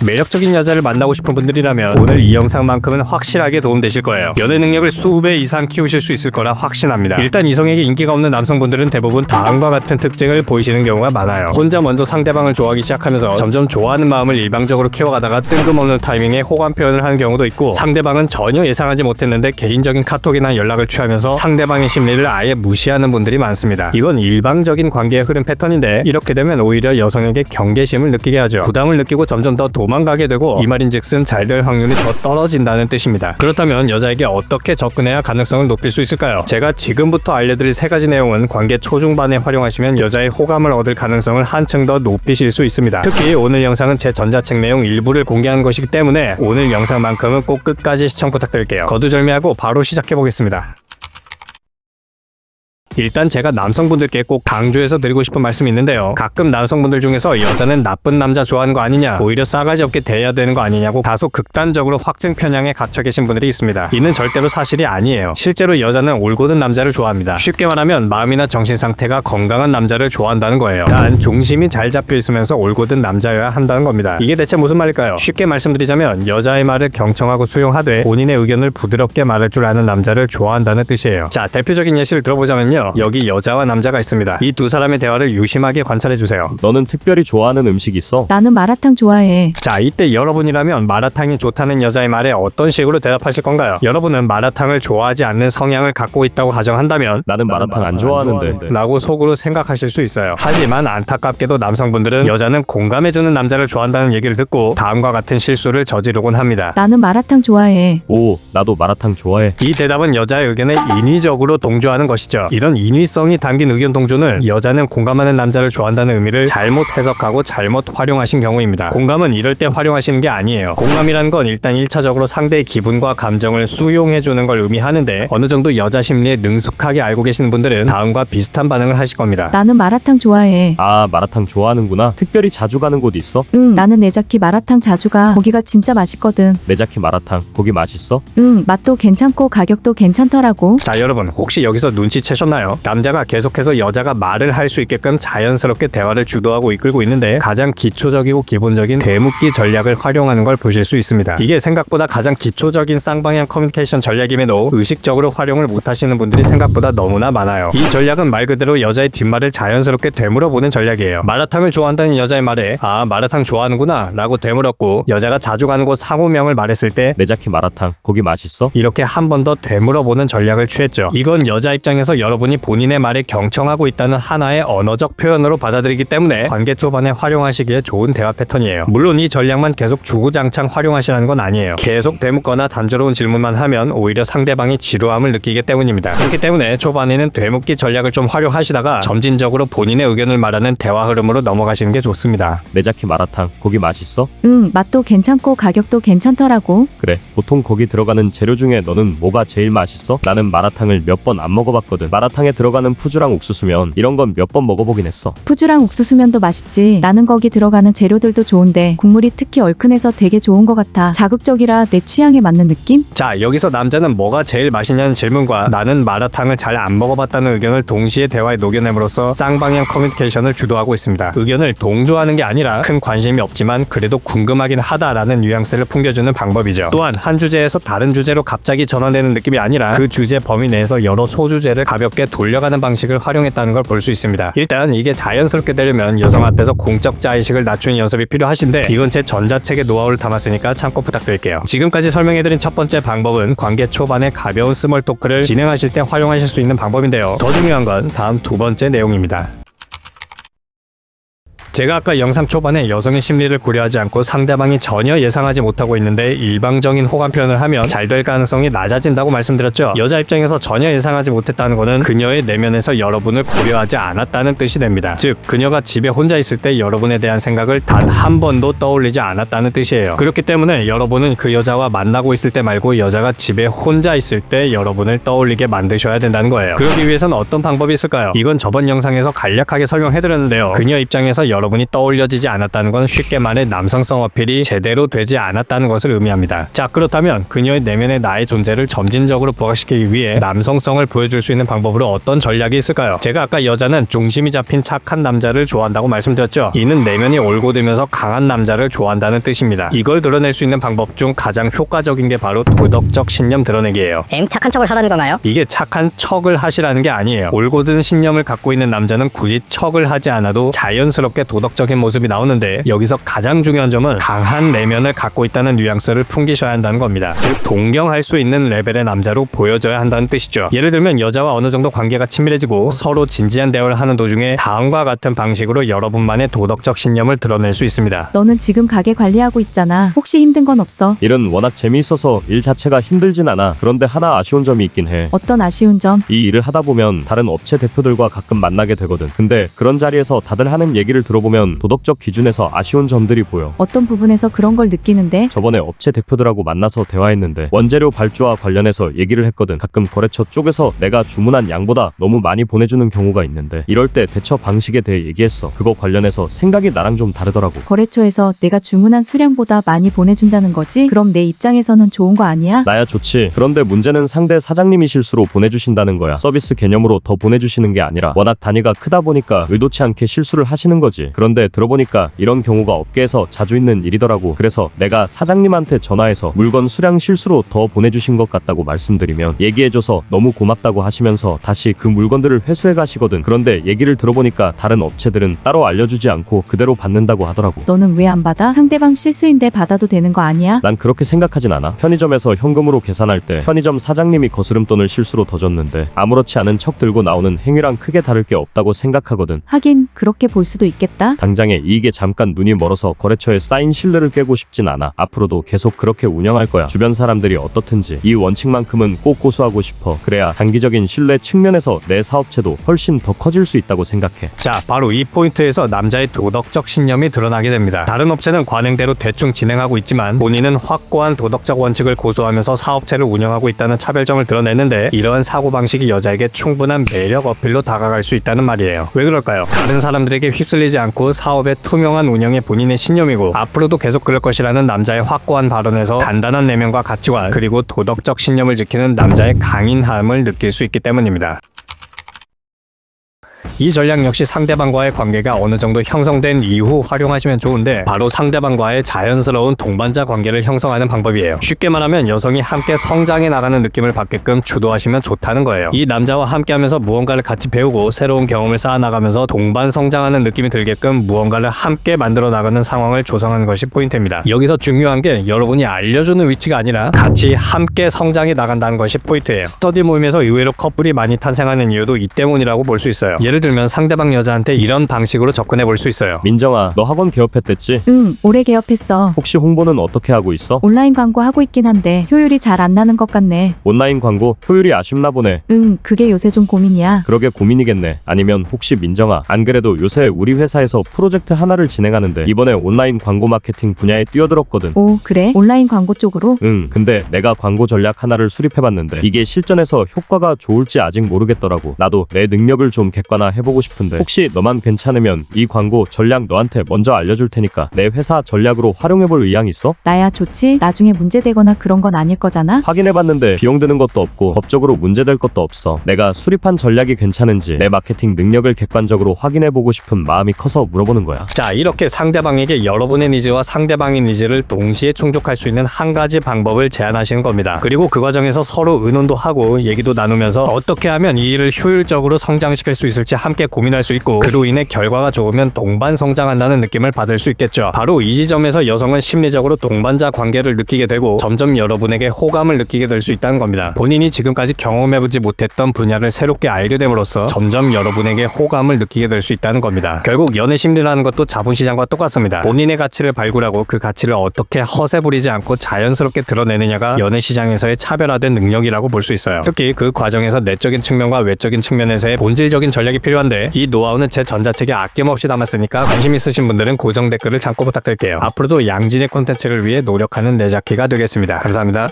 매력적인 여자를 만나고 싶은 분들이라면 오늘 이 영상만큼은 확실하게 도움되실 거예요. 연애 능력을 수배 이상 키우실 수 있을 거라 확신합니다. 일단 이성에게 인기가 없는 남성분들은 대부분 다음과 같은 특징을 보이시는 경우가 많아요. 혼자 먼저 상대방을 좋아하기 시작하면서 점점 좋아하는 마음을 일방적으로 키워가다가 뜬금없는 타이밍에 호감 표현을 하는 경우도 있고, 상대방은 전혀 예상하지 못했는데 개인적인 카톡이나 연락을 취하면서 상대방의 심리를 아예 무시하는 분들이 많습니다. 이건 일방적인 관계의 흐름 패턴인데, 이렇게 되면 오히려 여성에게 경계심을 느끼게 하죠. 부담을 느끼고 점점 더 도망가게 되고, 이 말인즉슨 잘 될 확률이 더 떨어진다는 뜻입니다. 그렇다면 여자에게 어떻게 접근해야 가능성을 높일 수 있을까요? 제가 지금부터 알려드릴 세 가지 내용은 관계 초중반에 활용하시면 여자의 호감을 얻을 가능성을 한층 더 높이실 수 있습니다. 특히 오늘 영상은 제 전자책 내용 일부를 공개한 것이기 때문에 오늘 영상만큼은 꼭 끝까지 시청 부탁드릴게요. 거두절미하고 바로 시작해보겠습니다. 일단 제가 남성분들께 꼭 강조해서 드리고 싶은 말씀이 있는데요. 가끔 남성분들 중에서 여자는 나쁜 남자 좋아하는 거 아니냐, 오히려 싸가지 없게 대해야 되는 거 아니냐고 다소 극단적으로 확증 편향에 갇혀 계신 분들이 있습니다. 이는 절대로 사실이 아니에요. 실제로 여자는 올곧은 남자를 좋아합니다. 쉽게 말하면 마음이나 정신 상태가 건강한 남자를 좋아한다는 거예요. 단 중심이 잘 잡혀 있으면서 올곧은 남자여야 한다는 겁니다. 이게 대체 무슨 말일까요? 쉽게 말씀드리자면 여자의 말을 경청하고 수용하되 본인의 의견을 부드럽게 말할 줄 아는 남자를 좋아한다는 뜻이에요. 자, 대표적인 예시를 들어보자면요. 여기 여자와 남자가 있습니다. 이 두 사람의 대화를 유심하게 관찰해주세요. 너는 특별히 좋아하는 음식 있어? 나는 마라탕 좋아해. 자, 이때 여러분이라면 마라탕이 좋다는 여자의 말에 어떤 식으로 대답하실 건가요? 여러분은 마라탕을 좋아하지 않는 성향을 갖고 있다고 가정한다면 나는 마라탕 안 좋아하는데 라고 속으로 생각하실 수 있어요. 하지만 안타깝게도 남성분들은 여자는 공감해주는 남자를 좋아한다는 얘기를 듣고 다음과 같은 실수를 저지르곤 합니다. 나는 마라탕 좋아해. 오, 나도 마라탕 좋아해. 이 대답은 여자의 의견에 인위적으로 동조하는 것이죠. 이런 인위성이 담긴 의견 동조는 여자는 공감하는 남자를 좋아한다는 의미를 잘못 해석하고 잘못 활용하신 경우입니다. 공감은 이럴 때 활용하시는 게 아니에요. 공감이란 건 일단 1차적으로 상대의 기분과 감정을 수용해주는 걸 의미하는데, 어느 정도 여자 심리에 능숙하게 알고 계시는 분들은 다음과 비슷한 반응을 하실 겁니다. 나는 마라탕 좋아해. 아, 마라탕 좋아하는구나. 특별히 자주 가는 곳 있어? 응, 나는 내자키 마라탕 자주 가. 거기가 진짜 맛있거든. 내자키 마라탕 거기 맛있어? 응, 맛도 괜찮고 가격도 괜찮더라고. 자, 여러분 혹시 여기서 눈치채셨나요? 남자가 계속해서 여자가 말을 할 수 있게끔 자연스럽게 대화를 주도하고 이끌고 있는데, 가장 기초적이고 기본적인 되묻기 전략을 활용하는 걸 보실 수 있습니다. 이게 생각보다 가장 기초적인 쌍방향 커뮤니케이션 전략임에도 의식적으로 활용을 못하시는 분들이 생각보다 너무나 많아요. 이 전략은 말 그대로 여자의 뒷말을 자연스럽게 되물어보는 전략이에요. 마라탕을 좋아한다는 여자의 말에 아, 마라탕 좋아하는구나 라고 되물었고, 여자가 자주 가는 곳 상호명을 말했을 때 내자키 마라탕 거기 맛있어? 이렇게 한 번 더 되물어보는 전략을 취했죠. 이건 여자 입장에서 여러분이 본인의 말에 경청하고 있다는 하나의 언어적 표현으로 받아들이기 때문에 관계 초반에 활용하시기에 좋은 대화 패턴이에요. 물론 이 전략만 계속 주구장창 활용하시라는 건 아니에요. 계속 되묻거나 단조로운 질문만 하면 오히려 상대방이 지루함을 느끼기 때문입니다. 그렇기 때문에 초반에는 되묻기 전략을 좀 활용하시다가 점진적으로 본인의 의견을 말하는 대화 흐름으로 넘어가시는 게 좋습니다. 내자키 마라탕 거기 맛있어? 응, 맛도 괜찮고 가격도 괜찮더라고. 그래, 보통 거기 들어가는 재료 중에 너는 뭐가 제일 맛있어? 나는 마라탕을 몇 번 안 먹어봤거든. 마라탕에 들어가는 푸주랑 옥수수면 이런 건 몇 번 먹어보긴 했어. 푸주랑 옥수수면도 맛있지. 나는 거기 들어가는 재료들도 좋은데 국물이 특히 얼큰해서 되게 좋은 것 같아. 자극적이라 내 취향에 맞는 느낌? 자, 여기서 남자는 뭐가 제일 맛있냐는 질문과 나는 마라탕을 잘 안 먹어봤다는 의견을 동시에 대화에 녹여냄으로써 쌍방향 커뮤니케이션을 주도하고 있습니다. 의견을 동조하는 게 아니라 큰 관심이 없지만 그래도 궁금하긴 하다라는 뉘앙스를 풍겨주는 방법이죠. 또한 한 주제에서 다른 주제로 갑자기 전환되는 느낌이 아니라 그 주제 범위 내에서 여러 소주제를 가볍게 돌려가는 방식을 활용했다는 걸 볼 수 있습니다. 일단 이게 자연스럽게 되려면 여성 앞에서 공적 자의식을 낮추는 연습이 필요하신데, 이건 제 전자책의 노하우를 담았으니까 참고 부탁드릴게요. 지금까지 설명해드린 첫 번째 방법은 관계 초반에 가벼운 스몰 토크를 진행하실 때 활용하실 수 있는 방법인데요. 더 중요한 건 다음 두 번째 내용입니다. 제가 아까 영상 초반에 여성의 심리를 고려하지 않고 상대방이 전혀 예상하지 못하고 있는데 일방적인 호감 표현을 하면 잘 될 가능성이 낮아진다고 말씀드렸죠. 여자 입장에서 전혀 예상하지 못했다는 것은 그녀의 내면에서 여러분을 고려하지 않았다는 뜻이 됩니다. 즉, 그녀가 집에 혼자 있을 때 여러분에 대한 생각을 단 한 번도 떠올리지 않았다는 뜻이에요. 그렇기 때문에 여러분은 그 여자와 만나고 있을 때 말고 여자가 집에 혼자 있을 때 여러분을 떠올리게 만드셔야 된다는 거예요. 그러기 위해서는 어떤 방법이 있을까요? 이건 저번 영상에서 간략하게 설명해드렸는데요. 그녀 입장에서 여러분이 떠올려지지 않았다는 건 쉽게 말해 남성성 어필이 제대로 되지 않았다는 것을 의미합니다. 자, 그렇다면 그녀의 내면의 나의 존재를 점진적으로 부각시키기 위해 남성성을 보여줄 수 있는 방법으로 어떤 전략이 있을까요? 제가 아까 여자는 중심이 잡힌 착한 남자를 좋아한다고 말씀드렸죠. 이는 내면이 올곧으면서 강한 남자를 좋아한다는 뜻입니다. 이걸 드러낼 수 있는 방법 중 가장 효과적인 게 바로 도덕적 신념 드러내기예요. 착한 척을 하라는 건가요? 이게 착한 척을 하시라는 게 아니에요. 올곧은 신념을 갖고 있는 남자는 굳이 척을 하지 않아도 자연스럽게 도덕적인 모습이 나오는데, 여기서 가장 중요한 점은 강한 내면을 갖고 있다는 뉘앙스를 풍기셔야 한다는 겁니다. 즉 동경할 수 있는 레벨의 남자로 보여져야 한다는 뜻이죠. 예를 들면 여자와 어느 정도 관계가 친밀해지고 서로 진지한 대화를 하는 도중에 다음과 같은 방식으로 여러분만의 도덕적 신념을 드러낼 수 있습니다. 너는 지금 가게 관리하고 있잖아. 혹시 힘든 건 없어? 일은 워낙 재미있어서 일 자체가 힘들진 않아. 그런데 하나 아쉬운 점이 있긴 해. 어떤 아쉬운 점? 이 일을 하다 보면 다른 업체 대표들과 가끔 만나게 되거든. 근데 그런 자리에서 다들 하는 얘기를 들어보면 도덕적 기준에서 아쉬운 점들이 보여. 어떤 부분에서 그런 걸 느끼는데? 저번에 업체 대표들하고 만나서 대화했는데 원재료 발주와 관련해서 얘기를 했거든. 가끔 거래처 쪽에서 내가 주문한 양보다 너무 많이 보내주는 경우가 있는데 이럴 때 대처 방식에 대해 얘기했어. 그거 관련해서 생각이 나랑 좀 다르더라고. 거래처에서 내가 주문한 수량보다 많이 보내준다는 거지? 그럼 내 입장에서는 좋은 거 아니야? 나야 좋지. 그런데 문제는 상대 사장님이 실수로 보내주신다는 거야. 서비스 개념으로 더 보내주시는 게 아니라 워낙 단위가 크다 보니까 의도치 않게 실수를 하시는 거지. 그런데 들어보니까 이런 경우가 업계에서 자주 있는 일이더라고. 그래서 내가 사장님한테 전화해서 물건 수량 실수로 더 보내주신 것 같다고 말씀드리면 얘기해줘서 너무 고맙다고 하시면서 다시 그 물건들을 회수해 가시거든. 그런데 얘기를 들어보니까 다른 업체들은 따로 알려주지 않고 그대로 받는다고 하더라고. 너는 왜 안 받아? 상대방 실수인데 받아도 되는 거 아니야? 난 그렇게 생각하진 않아. 편의점에서 현금으로 계산할 때 편의점 사장님이 거스름돈을 실수로 더 줬는데 아무렇지 않은 척 들고 나오는 행위랑 크게 다를 게 없다고 생각하거든. 하긴 그렇게 볼 수도 있겠다. 당장에 이익에 잠깐 눈이 멀어서 거래처에 쌓인 신뢰를 깨고 싶진 않아. 앞으로도 계속 그렇게 운영할 거야. 주변 사람들이 어떻든지 이 원칙만큼은 꼭 고수하고 싶어. 그래야 단기적인 신뢰 측면에서 내 사업체도 훨씬 더 커질 수 있다고 생각해. 자, 바로 이 포인트에서 남자의 도덕적 신념이 드러나게 됩니다. 다른 업체는 관행대로 대충 진행하고 있지만 본인은 확고한 도덕적 원칙을 고수하면서 사업체를 운영하고 있다는 차별점을 드러내는데, 이러한 사고방식이 여자에게 충분한 매력 어필로 다가갈 수 있다는 말이에요. 왜 그럴까요? 다른 사람들에게 휩쓸리지 않고 사업의 투명한 운영에 본인의 신념이고 앞으로도 계속 그럴 것이라는 남자의 확고한 발언에서 단단한 내면과 가치관, 그리고 도덕적 신념을 지키는 남자의 강인함을 느낄 수 있기 때문입니다. 이 전략 역시 상대방과의 관계가 어느 정도 형성된 이후 활용하시면 좋은데, 바로 상대방과의 자연스러운 동반자 관계를 형성하는 방법이에요. 쉽게 말하면 여성이 함께 성장해 나가는 느낌을 받게끔 주도하시면 좋다는 거예요. 이 남자와 함께하면서 무언가를 같이 배우고 새로운 경험을 쌓아나가면서 동반 성장하는 느낌이 들게끔 무언가를 함께 만들어 나가는 상황을 조성하는 것이 포인트입니다. 여기서 중요한 게 여러분이 알려주는 위치가 아니라 같이 함께 성장해 나간다는 것이 포인트예요. 스터디 모임에서 의외로 커플이 많이 탄생하는 이유도 이 때문이라고 볼 수 있어요. 예를 들면 상대방 여자한테 이런 방식으로 접근해 볼 수 있어요. 민정아, 너 학원 개업했댔지? 응, 올해 개업했어. 혹시 홍보는 어떻게 하고 있어? 온라인 광고 하고 있긴 한데 효율이 잘 안 나는 것 같네. 온라인 광고 효율이 아쉽나 보네. 응, 그게 요새 좀 고민이야. 그러게 고민이겠네. 아니면 혹시 민정아, 안 그래도 요새 우리 회사에서 프로젝트 하나를 진행하는데 이번에 온라인 광고 마케팅 분야에 뛰어들었거든. 오, 그래? 온라인 광고 쪽으로? 응, 근데 내가 광고 전략 하나를 수립해봤는데 이게 실전에서 효과가 좋을지 아직 모르겠더라고. 나도 내 능력을 좀 객관화해보고 싶은데 혹시 너만 괜찮으면 이 광고 전략 너한테 먼저 알려줄 테니까 내 회사 전략으로 활용해볼 의향 있어? 나야 좋지. 나중에 문제되거나 그런 건 아닐 거잖아. 확인해봤는데 비용 드는 것도 없고 법적으로 문제될 것도 없어. 내가 수립한 전략이 괜찮은지 내 마케팅 능력을 객관적으로 확인해보고 싶은 마음이 커서 물어보는 거야. 자, 이렇게 상대방에게 여러분의 니즈와 상대방의 니즈를 동시에 충족할 수 있는 한 가지 방법을 제안하시는 겁니다. 그리고 그 과정에서 서로 의논도 하고 얘기도 나누면서 어떻게 하면 이 일을 효율적으로 성장시킬 수 있을지 함께 고민할 수 있고, 그로 인해 결과가 좋으면 동반 성장한다는 느낌을 받을 수 있겠죠. 바로 이 지점에서 여성은 심리적으로 동반자 관계를 느끼게 되고 점점 여러분에게 호감을 느끼게 될 수 있다는 겁니다. 본인이 지금까지 경험해보지 못했던 분야를 새롭게 알게 됨으로써 점점 여러분에게 호감을 느끼게 될 수 있다는 겁니다. 결국 연애 심리라는 것도 자본시장과 똑같습니다. 본인의 가치를 발굴하고 그 가치를 어떻게 허세 부리지 않고 자연스럽게 드러내느냐가 연애 시장에서의 차별화된 능력이라고 볼 수 있어요. 특히 그 과정에서 내적인 측면과 외적인 측면에서의 본질적인 전략이 필요한데, 이 노하우는 제 전자책에 아낌없이 담았으니까 관심 있으신 분들은 고정 댓글을 참고 부탁드릴게요. 앞으로도 양진의 콘텐츠를 위해 노력하는 내자키가 되겠습니다. 감사합니다.